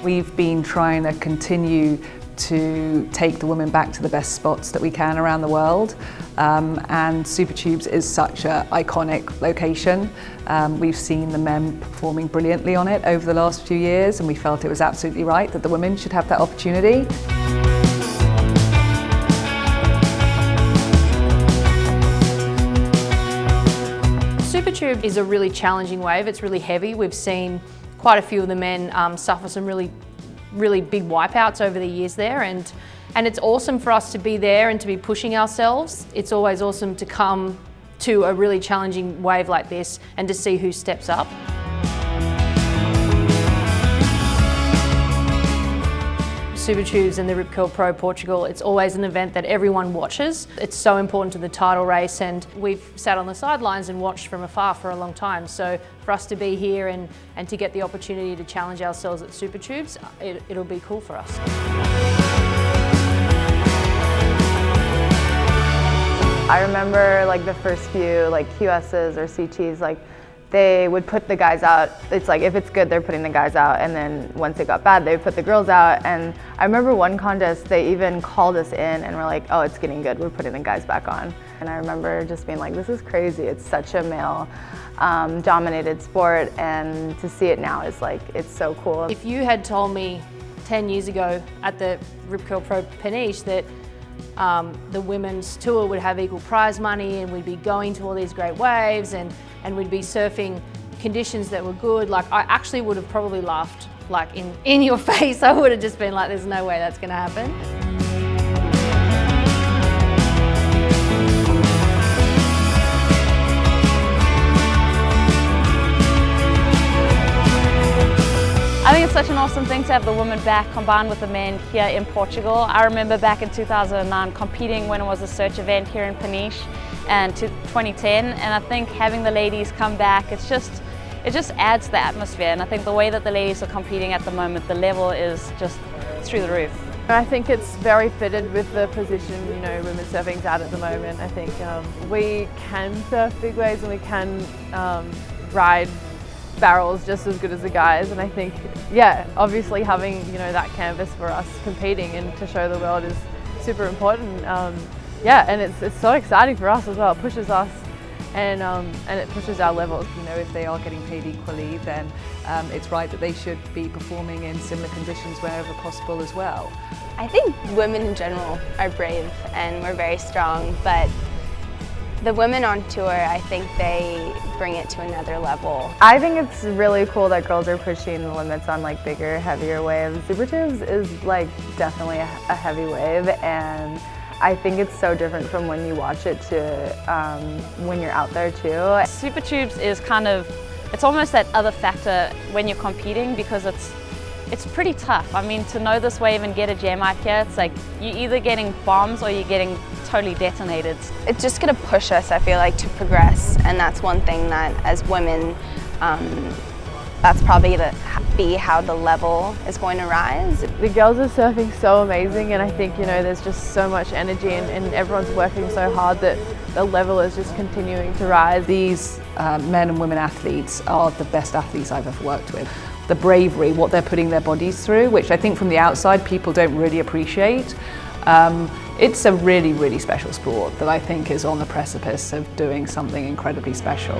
We've been trying to continue to take the women back to the best spots that we can around the world, and Supertubos is such an iconic location. We've seen the men performing brilliantly on it over the last few years, and we felt it was absolutely right that the women should have that opportunity. Supertube is a really challenging wave. It's really heavy. We've seen quite a few of the men suffer some really big wipeouts over the years there, and it's awesome for us to be there and to be pushing ourselves. It's always awesome to come to a really challenging wave like this and to see who steps up. Supertubos and the Rip Curl Pro Portugal, it's always an event that everyone watches. It's so important to the title race, and we've sat on the sidelines and watched from afar for a long time. So for us to be here and to get the opportunity to challenge ourselves at Supertubos, it'll be cool for us. I remember like the first few like QSs or CTs, they would put the guys out. It's like if it's good, they're putting the guys out, and then once it got bad, they would put the girls out. And I remember one contest, they even called us in and were like, oh, it's getting good, we're putting the guys back on. And I remember just being like, this is crazy. It's such a male dominated sport, and to see it now is like, it's so cool. If you had told me 10 years ago at the Rip Curl Pro Peniche that the women's tour would have equal prize money and we'd be going to all these great waves and we'd be surfing conditions that were good, like I actually would have probably laughed like in your face. I would have just been like, there's no way that's going to happen. I think it's such an awesome thing to have the women back combined with the men here in Portugal. I remember back in 2009 competing when it was a search event here in Peniche, and to 2010, and I think having the ladies come back, it just adds to the atmosphere. And I think the way that the ladies are competing at the moment, the level is just through the roof. I think it's very fitted with the position, you know, women's surfing's at the moment. I think we can surf big waves and we can ride barrels just as good as the guys, and I think, yeah, obviously having, you know, that canvas for us competing and to show the world is super important. Yeah, and it's so exciting for us as well. It pushes us and it pushes our levels. You know, if they are getting paid equally, then it's right that they should be performing in similar conditions wherever possible as well. I think women in general are brave and we're very strong, but the women on tour, I think they bring it to another level. I think it's really cool that girls are pushing the limits on like bigger, heavier waves. Supertubos is like definitely a heavy wave, and I think it's so different from when you watch it to when you're out there too. Supertubos is kind of, it's almost that other factor when you're competing, because it's pretty tough. I mean, to know this wave and get a jam out here, it's like you're either getting bombs or you're getting totally detonated. It's just going to push us, I feel like, to progress, and that's one thing that as women, that's probably be how the level is going to rise. The girls are surfing so amazing, and I think, you know, there's just so much energy and everyone's working so hard that the level is just continuing to rise. These men and women athletes are the best athletes I've ever worked with. The bravery, what they're putting their bodies through, which I think from the outside people don't really appreciate. It's a really, really special sport that I think is on the precipice of doing something incredibly special.